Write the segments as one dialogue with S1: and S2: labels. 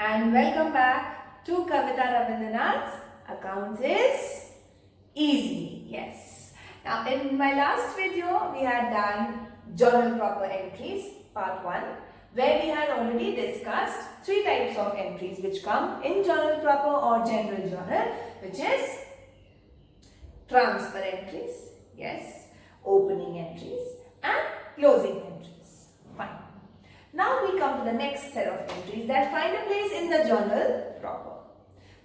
S1: and welcome back to Kavita Rabindranath's Accounts is Easy. Yes. Now in my last video we had done journal proper entries part 1 where we had already discussed 3 types of entries which come in journal proper or general journal, which is transfer entries, yes, opening entries and closing entries. Fine. Now we come to the next set of entries that find a place in the journal proper.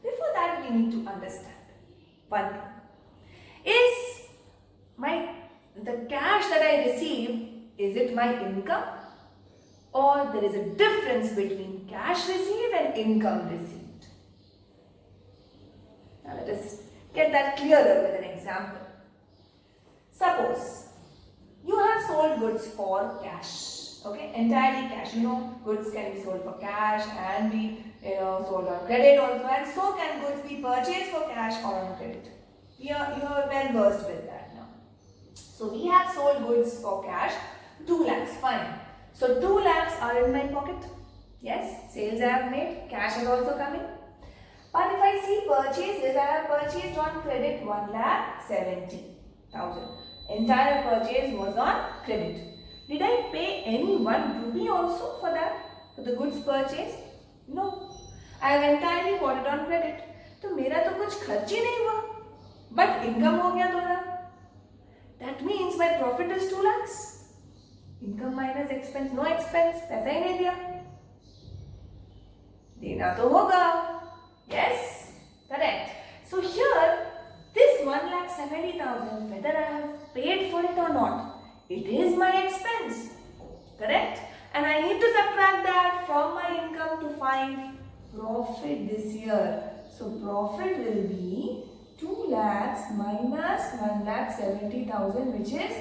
S1: Before that, we need to understand one thing. Is the cash that I receive, is it my income? Or there is a difference between cash received and income received? Now let us get that clearer with an example. Suppose you have sold goods for cash. Okay, entirely cash. Goods can be sold for cash and be sold on credit also, and so can goods be purchased for cash or on credit. You are well versed with that now. So we have sold goods for cash, 2 lakhs, fine. So 2 lakhs are in my pocket. Yes, sales I have made, cash is also coming. But if I see purchases, I have purchased on credit 1,70,000. Entire purchase was on credit. Did I pay any 1 rupee also for that? For the goods purchased? No. I have entirely bought it on credit. तो मेरा तो कुछ खर्च ही नहीं हुआ. But income हो गया 2 lakh. That means my profit is 2 lakhs. Income minus expense, no expense. पैसा ही नहीं दिया. देना तो होगा. Yes? Correct. So here, this 1,70,000, whether I have paid for it or not, it is my expense, correct? And I need to subtract that from my income to find profit this year. So profit will be 2 lakhs minus 1,70,000, which is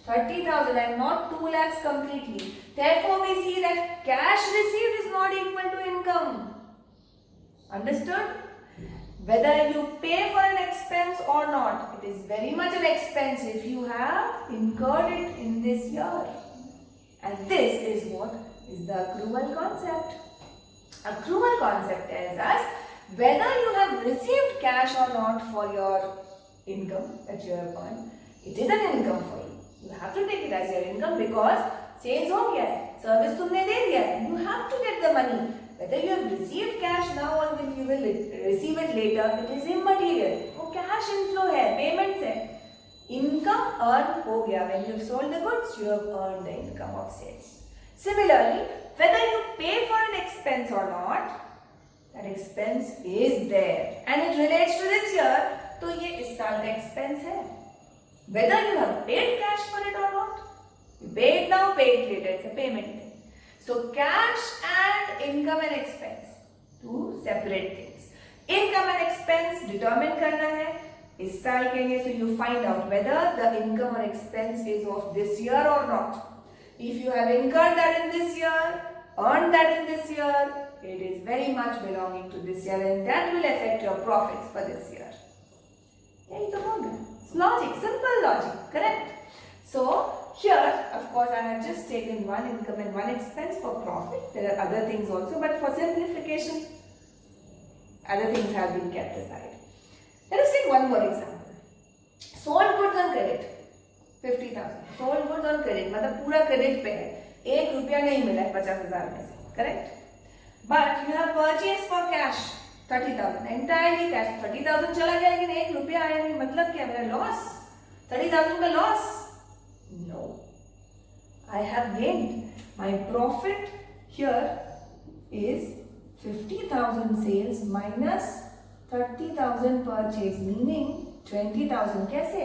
S1: 30,000 and not 2 lakhs completely. Therefore, we see that cash received is not equal to income. Understood? Whether you pay for an expense or not, it is very much an expense if you have incurred it in this year. And this is what is the accrual concept. Accrual concept tells us whether you have received cash or not for your income that you have earned. It is an income for you. You have to take it as your income because sales हो गया है, service तुमने दे दिया है. You have to get the money. Whether you have received cash now or when you will receive it later, it is immaterial. वो cash inflow है, payments है. Income earned हो गया. When you have sold the goods, you have earned the income of sales. Similarly, whether you pay for an expense or not, that expense is there and it relates to this year. तो ये इस साल का expense है. Whether you have paid cash for it or not, you pay it now, pay it later. It's a payment thing. So cash and income and expense, 2 separate things. Income and expense determine करना है इस साल के लिए. So you find out whether the income or expense is of this year or not. If you have incurred that in this year, earned that in this year, it is very much belonging to this year and that will affect your profits for this year. यही तो होगा. It's logic, simple logic, correct? So here, of course, I have just taken one income and one expense for profit. There are other things also, but for simplification, other things have been kept aside. Let us take one more example. Sold goods on credit, 50,000. Sold goods on credit, मतलब पूरा credit पे है. 1 रुपया नहीं मिला है 50,000 में से, correct? But you have purchased for cash, 30,000. Entirely cash, 30,000 चला गया लेकिन 1 रुपया आया नहीं. मतलब क्या मेरा loss? 30,000 का loss? No, I have gained. My profit here is 50,000 sales minus 30,000 purchase, meaning 20,000. कैसे?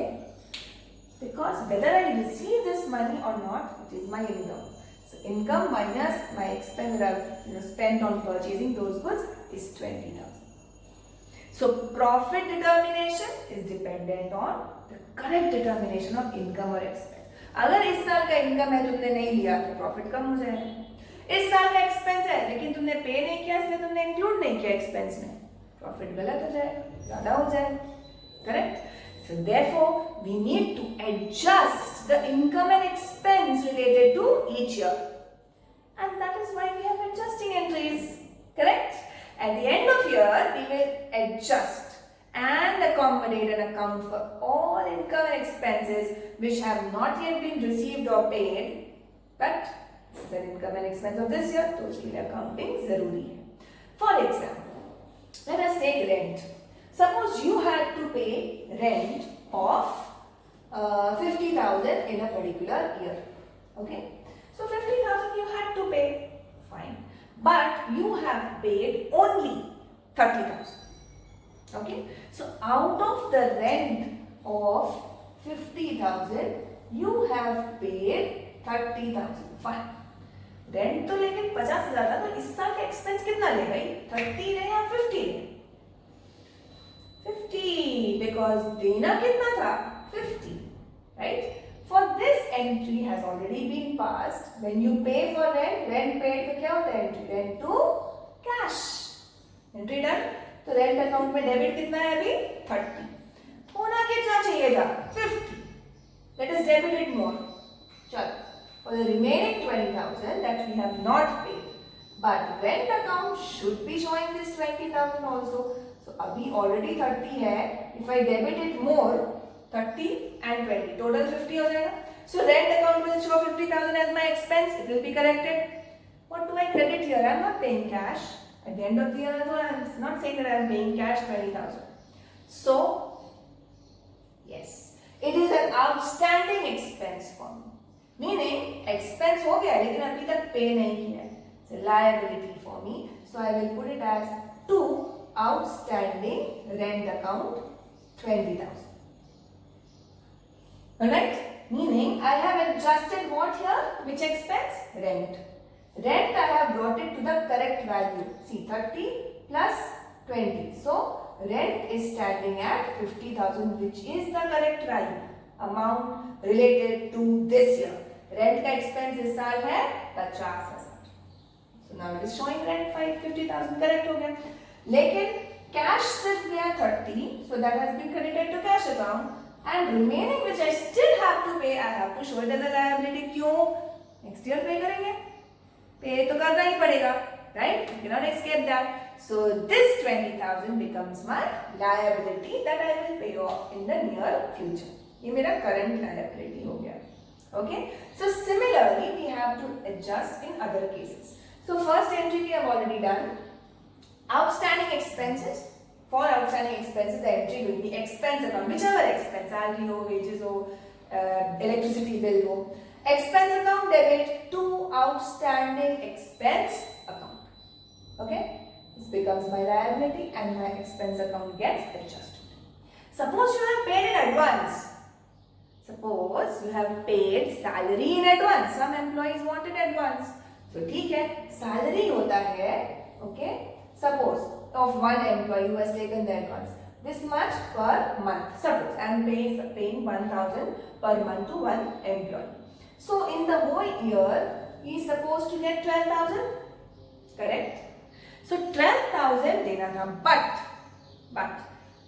S1: Because whether I receive this money or not, it is my income. So income minus my expense that I've spent on purchasing those goods is 20,000. So profit determination is dependent on the correct determination of income or expense. अगर इस साल का income है तुमने नहीं लिया तो profit कम हो जाएगा. इस साल का एक्सपेंस है लेकिन तुमने पे नहीं किया, इसलिए तुमने इंक्लूड नहीं किया एक्सपेंस में, प्रॉफिट गलत हो जाएगा, ज्यादा हो जाएगा. Correct? So therefore we need to adjust the income and expense related to each year, and that is why we have adjusting entries. Correct? At the end of year, we will adjust and accommodate an account for all income and expenses which have not yet been received or paid, but this is an income and expense of this year, तो उसके लिए accounting जरूरी है. For example, let us take rent. Suppose you had to pay rent of 50,000 in a particular year. Okay, so 50,000 you had to pay, fine, but you have paid only 30,000. Okay, so out of the rent of 50,000 you have paid 30,000. Fine. Rent तो लेकिन 50,000 था, तो इस साल का expense कितना ले भाई? 30 ले या 50 ले? 50, because देना कितना था? 50, right? For this entry has already been passed. When you pay for rent, rent paid तो क्या होता है entry? Rent to cash. Entry done. तो रेंट अकाउंट में डेबिट कितना है अभी? 30. होना कितना चाहिए था? 50. Let us debit it more. चलो. For the remaining 20,000 that we have not paid, but rent account should be showing this 20,000 also. So abhi already 30 hai. If I debit it more, 30 and 20, total 50 ho jayega. So rent account will show 50,000 as my expense. It will be corrected. What do I credit here? I am not paying cash. At the end of the year also, I am not saying that I am paying cash 20,000. So yes, it is an outstanding expense for me. Meaning expense हो गया लेकिन अभी तक पे नहीं किया है. It's a liability for me. So I will put it as to outstanding rent account 20,000. Alright? Meaning I have adjusted what here? Which expense? Rent. Rent I have brought it to the correct value. See, 30 plus 20. So rent is standing at 50,000, which is the correct value. Amount related to this year. Rent का expense इस साल है 50,000. So now it is showing rent 50,000, correct हो गया. लेकिन cash सिर्फ गया 30, so that has been credited to cash account, and remaining which I still have to pay, I have to show it as a liability. क्यों? Next year pay करेंगे. Pay तो करना ही पड़ेगा, right? You cannot escape that. So this 20,000 becomes my liability that I will pay off in the near future. ये मेरा current liability हो गया. Okay, so similarly we have to adjust in other cases. So first entry we have already done. Outstanding expenses. For outstanding expenses the entry will be expense account, whichever expense, salary ho, wages ho, electricity bill ho. Expense account debit to outstanding expense account. Okay, this becomes my liability and my expense account gets adjusted. Suppose you have paid in advance. Suppose you have paid salary in advance. Some employees wanted advance. So ठीक है, salary होता है, okay? Suppose of one employee who has taken the advance, this much per month. Suppose I am paying 1,000 per month to one employee. So in the whole year, he is supposed to get 12,000. Correct? So 12,000 देना था, but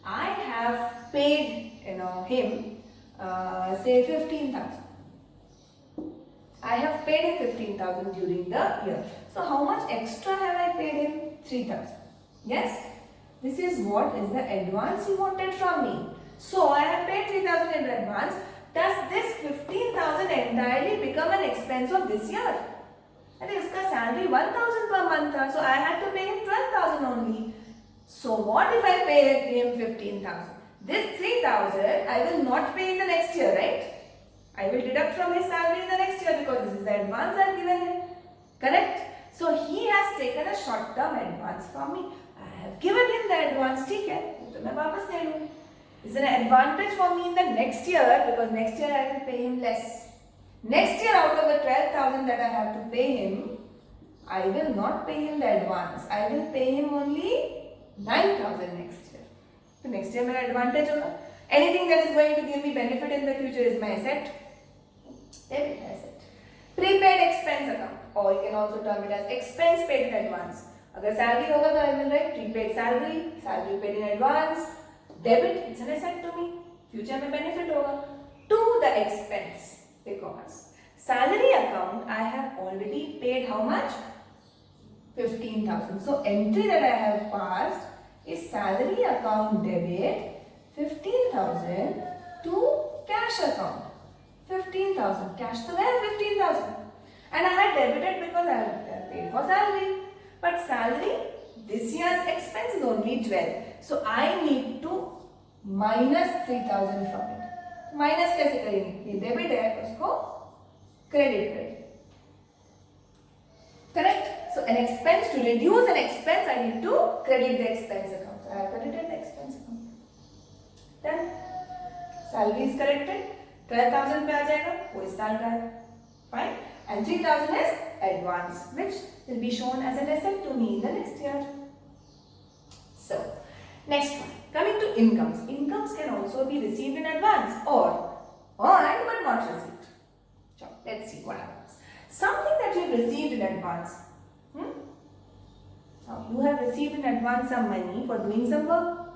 S1: I have paid, him. Say 15,000. I have paid him 15,000 during the year. So how much extra have I paid him? 3,000. Yes? This is what is the advance he wanted from me. So I have paid 3,000 in advance. Does this 15,000 entirely become an expense of this year? And his salary 1,000 per month, so I had to pay him 12,000 only. So what if I pay him 15,000? This 3,000 I will not pay in the next year, right? I will deduct from his salary in the next year because this is the advance I have given him. Correct? So he has taken a short-term advance from me. I have given him the advance. ठीक है, तो मैं वापस ले लूँगी. It's an advantage for me in the next year because next year I will pay him less. Next year, out of the 12,000 that I have to pay him, I will not pay him the advance. I will pay him only 9,000 next year. So next year मेरा advantage होगा. Anything that is going to give me benefit in the future is my asset. Debit asset. Prepaid expense account, or you can also term it as expense paid in advance. अगर salary होगा तो I will write prepaid salary, salary paid in advance. Debit, it's an asset to me. Future में benefit होगा. To the expense, because salary account I have already paid how much? 15,000. So entry that I have passed is salary account debit 15,000 to cash account 15,000. Cash to where? 15,000. And I had debited because I had paid for salary. But salary, this year's expense is only 12. So I need to minus 3,000 from it. Minus कैसे करेंगे? ये debit है, उसको credit करेंगे. Correct? So an expense, to reduce an expense, I need to credit the expense account. So I have credited the expense account. Done. Salary is corrected. 12,000 पे आ जाएगा, वो इस साल का है. Fine. And 3,000 is advance, which will be shown as an asset to me in the next year. So, next one. Coming to incomes. Incomes can also be received in advance or earned but not received. So, let's see what happens. Something that you have received in advance. Now, you have received in advance some money for doing some work.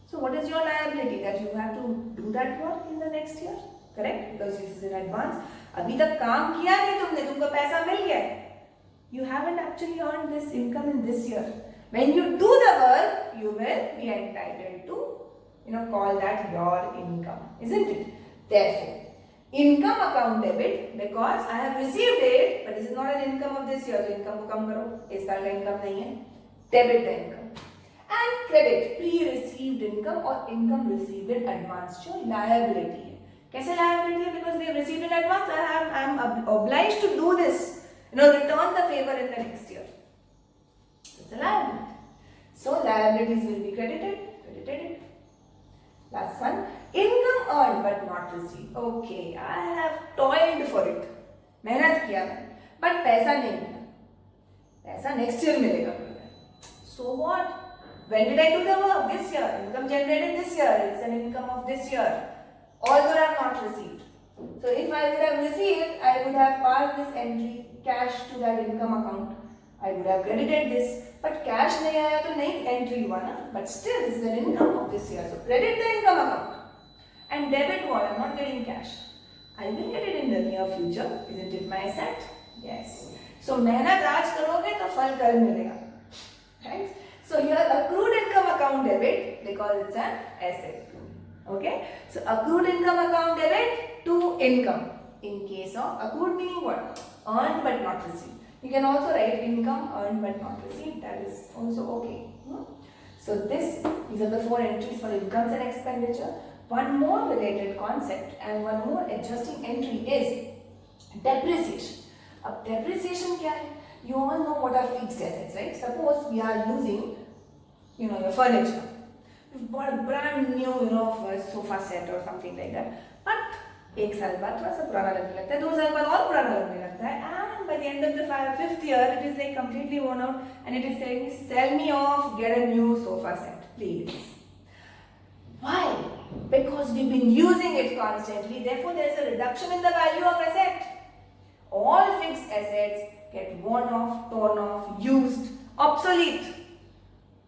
S1: So, what is your liability? That you have to do that work in the next year. Correct? Because this is in advance. अभी तक काम किया नहीं तुमने, तुमको पैसा मिल गया. You haven't actually earned this income in this year. When you do the work, you will be entitled to, call that your income, isn't it? Therefore, income account debit, because I have received it, but this is not an income of this year, so income को कम करो, इस साल का income नहीं है, debit the income. And credit, pre-received income or income received in advance, जो liability है. कैसे liability है? Because we have received in advance, I am obliged to do this, return the favor in the next year. It's a liability. So liabilities will be credited it. Last one, income earned but not received. Okay, I have toiled for it. मेहनत किया मैं, but पैसा नहीं मिला. पैसा next year मिलेगा. So what? When did I do the work? This year. Income generated this year. It's an income of this year. Although I have not received. So if I would have received, I would have passed this entry cash to that income account. I would have credited this. But cash नहीं आया तो नहीं entry हुआ ना. But still this is an income of this year. So credit the income account. And debit what? I am not getting cash. I will get it in the near future. Isn't it my asset? Yes. So मेहनत आज करोगे तो फल कल मिलेगा. Right? So here accrued income account debit because it's an asset. Okay? So accrued income account debit to income. In case of accrued meaning what? Earned but not received. You can also write income earned but not received. That is also okay. So these are the 4 entries for incomes and expenditure. One more related concept and one more adjusting entry is depreciation. Ab depreciation क्या है? You all know what are fixed assets, right? Suppose we are using, your furniture. You bought a brand new, sofa set or something like that. But एक साल बाद थोड़ा सा पुराना लगने लगता है, 2 साल बाद और पुराना लगने लगता है, and by the end of the 5th year it is like completely worn out and it is saying sell me off, get a new sofa set please. Why? Because we've been using it constantly, therefore there is a reduction in the value of asset. All fixed assets get worn off, torn off, used, obsolete,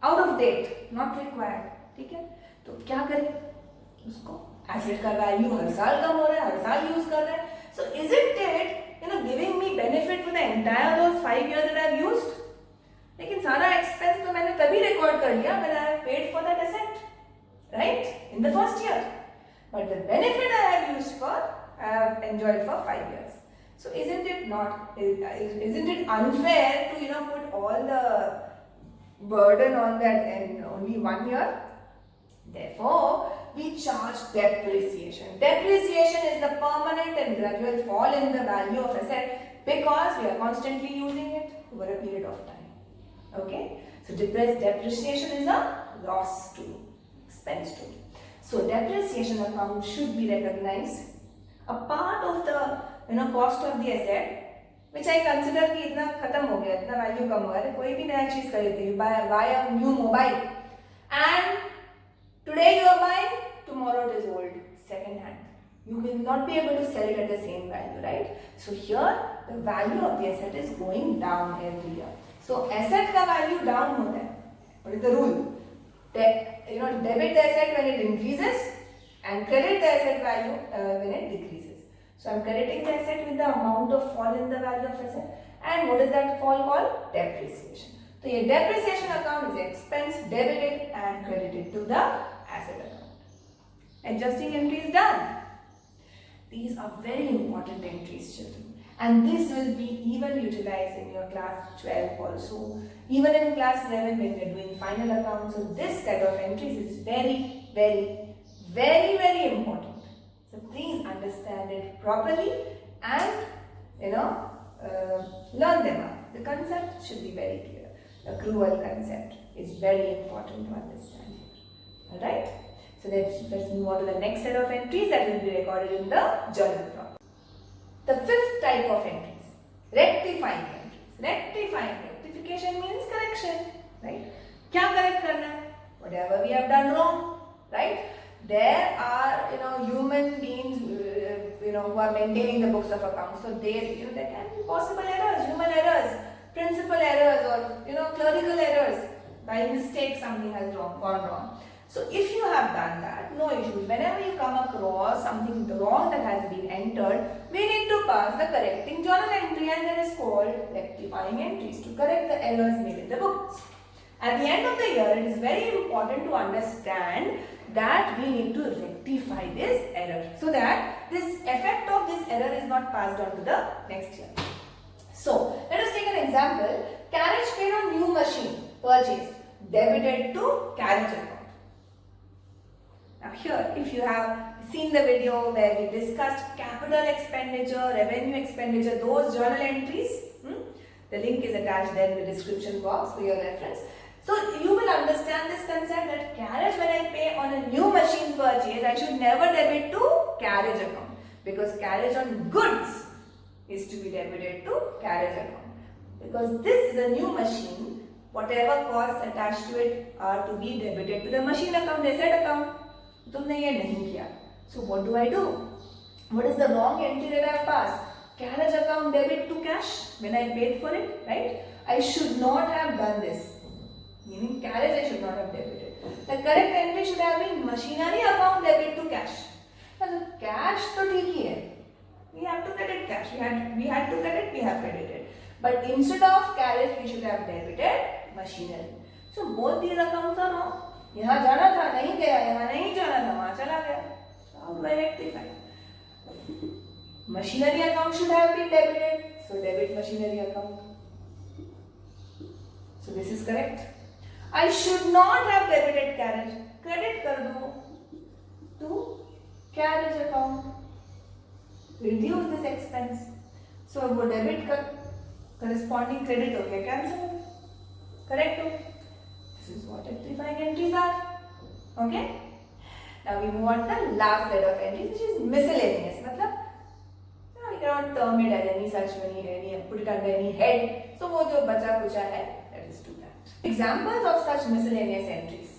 S1: out of date, not required. ठीक है? तो क्या करें उसको? Asset का value हर साल कम हो रहा है, हर साल use कर रहे हैं. So isn't it, giving me benefit for the entire those 5 years that I have used? लेकिन सारा expense तो मैंने तभी record कर लिया when I have paid for that asset, right? In the first year. But the benefit I have used for, I have enjoyed for 5 years. So isn't it unfair to put all the burden on that in only 1 year? Therefore, we charge depreciation. Depreciation is the permanent and gradual fall in the value of asset because we are constantly using it over a period of time. Okay? So depreciation is a loss to expense to. So depreciation account should be recognized a part of the cost of the asset, which I consider कि इतना खत्म हो गया, इतना value कम हो गया, कोई भी नया चीज खरीदते हैं, buy a new mobile, and today you are buying, tomorrow it is old, second hand. You will not be able to sell it at the same value, right? So here the value of the asset is going down every year. So asset का value down होता है. What is the rule? Debit the asset when it increases and credit the asset value when it decreases. So I'm crediting the asset with the amount of fall in the value of asset. And what is that fall called? Depreciation. So your depreciation account is expense debited and credited to the asset account. Adjusting entry is done. These are very important entries, children. And this will be even utilized in your class 12 also. Even in class 11 when we are doing final accounts. So this set of entries is very, very, very, very important. So please understand it properly and learn them up. The concept should be very clear. The accrual concept is very important to understand here. Alright? So let's move on to the next set of entries that will be recorded in the journal prompt. The fifth type of entries, rectifying entries. Rectification means correction, right? क्या correct करना है? Whatever we have done wrong, right? There are human beings who are maintaining the books of accounts. So there can be possible errors, human errors, principal errors, or clerical errors. By mistake something has gone wrong. So if you have done that, no issues. Whenever you come across something wrong that has been entered, we need to pass the correcting journal entry, and that is called rectifying entries to correct the errors made in the books. At the end of the year, it is very important to understand that we need to rectify this error so that this effect of this error is not passed on to the next year. So let us take an example. Carriage paid on new machine purchased debited to carriage account. Now here, if you have seen the video where we discussed capital expenditure, revenue expenditure, those journal entries, the link is attached there in the description box for your reference. So you will understand this concept that carriage, when I pay on a new machine purchase, I should never debit to carriage account, because carriage on goods is to be debited to carriage account. Because this is a new machine, whatever costs attached to it are to be debited to the machine account, asset account. तुमने ये नहीं किया. So what do I do? What is the wrong entry that I have passed? Carriage account debit to cash when I paid for it, right? I should not have done this. Meaning carriage I should not have debited. The correct entry should have been machinery account debit to cash. So cash तो ठीक ही है. We have to credit cash. We had to credit. We have credited. But instead of carriage, we should have debited machinery. So both these accounts are wrong. यहाँ जाना था नहीं गया, यहाँ नहीं जाना था वहाँ चला गया. How do I rectify? Machinery account should have been debited, so debit machinery account. So this is correct. I should not have debited carriage. Credit कर दो to carriage account. Reduce this expense. So वो debit का corresponding credit हो गया, cancel. Correct हो? This is what rectifying entries are. Okay? Now we move on to the last set of entries, which is miscellaneous. मतलब we cannot term it as any such put it under any head. So वो जो बचा कुचा है, let us do that. Examples of such miscellaneous entries.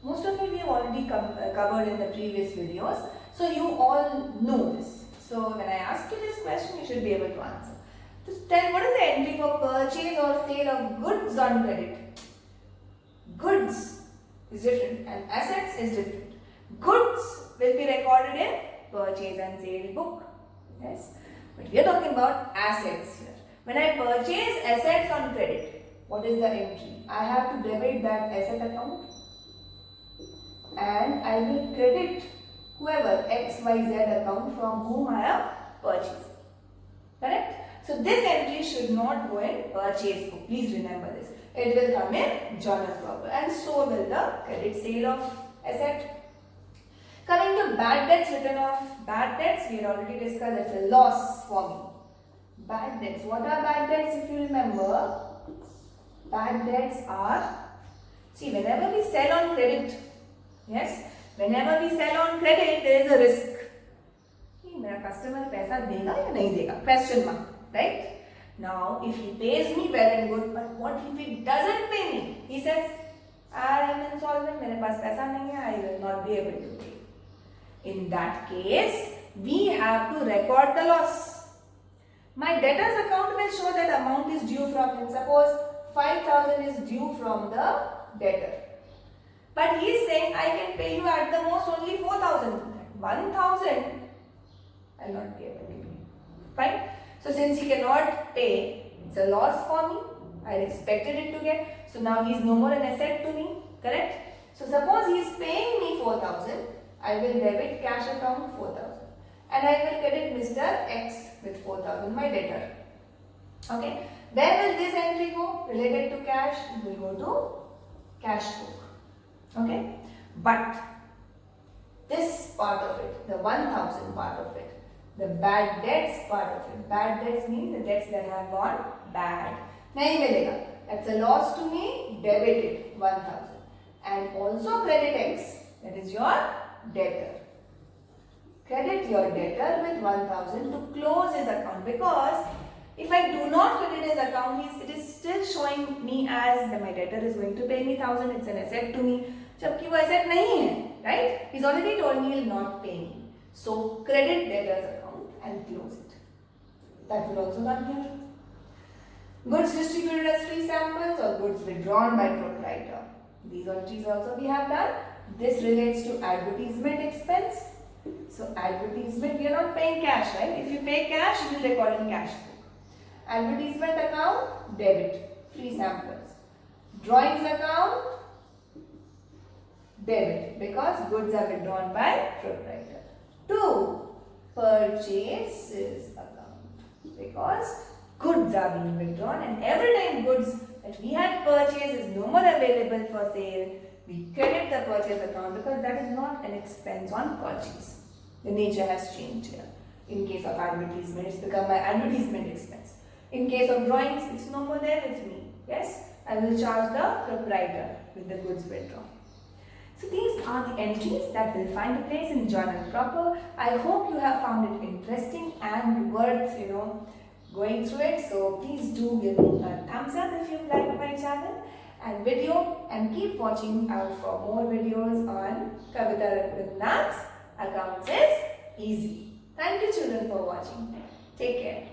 S1: Most of it we have already covered in the previous videos. So you all know this. So when I ask you this question, you should be able to answer. Just tell what is the entry for purchase or sale of goods on credit. Goods is different and assets is different. Goods will be recorded in purchase and sale book. Yes. But we are talking about assets here. When I purchase assets on credit, what is the entry? I have to debit that asset account and I will credit whoever XYZ account from whom I have purchased. Correct? So this entry should not go in purchase book. Please remember this. It will come in journal proper, and so will the credit sale of asset. Coming to bad debts written off. Bad debts we had already discussed. That's a loss for me. Bad debts. What are bad debts if you remember? Bad debts are, see, whenever we sell on credit, yes, whenever we sell on credit, there is a risk. मेरा customer पैसा देगा या नहीं देगा? Question mark, right? Now, if he pays me, well and good. But what if he doesn't pay me? He says, I am insolvent. मेरे पास पैसा नहीं है. I will not be able to pay. In that case, we have to record the loss. My debtors account will show that amount is due from him. Suppose 5,000 is due from the debtor. But he is saying, I can pay you at the most only 4,000. 1,000 I'll not be able to pay. Fine. So since he cannot pay, it's a loss for me. I expected it to get. So now he is no more an asset to me. Correct? So suppose he is paying me 4,000. I will debit cash account 4,000. And I will credit Mr. X with 4,000, my debtor. Okay. Where will this entry go? Related to cash, it will go to cash book. Okay. But this part of it, the 1,000 part of it, the bad debts part of it. Bad debts means the debts that have gone bad. Nahi milega. That's a loss to me. Debit it 1,000. And also credit X. That is your debtor. Credit your debtor with 1,000 to close his account, because if I do not credit his account, it is still showing me as that my debtor is going to pay me 1,000. It's an asset to me. जबकि वो asset नहीं है, right? He's already told me he'll not pay me. So credit debtor's account and close it. That will also not be here. Goods distributed as free samples or goods withdrawn by proprietor. These entries also we have done. This relates to advertisement expense. So advertisement, we are not paying cash, right? If you pay cash, you will record in cash book. Advertisement account, debit, free samples. Drawings account, debit, because goods are withdrawn by proprietor. 2. Purchases account, because goods are being withdrawn, and every time goods that we had purchased is no more available for sale, we credit the purchase account, because that is not an expense on purchase. The nature has changed here. In case of advertisement, it's become my advertisement expense. In case of drawings, it's no more there with me. Yes, I will charge the proprietor with the goods withdrawn. So these are the entries that will find a place in journal proper. I hope you have found it interesting and worth, going through it. So please do give me a thumbs up if you like my channel and video, and keep watching out for more videos on Kavita with Nath's Accounts is Easy. Thank you children for watching. Take care.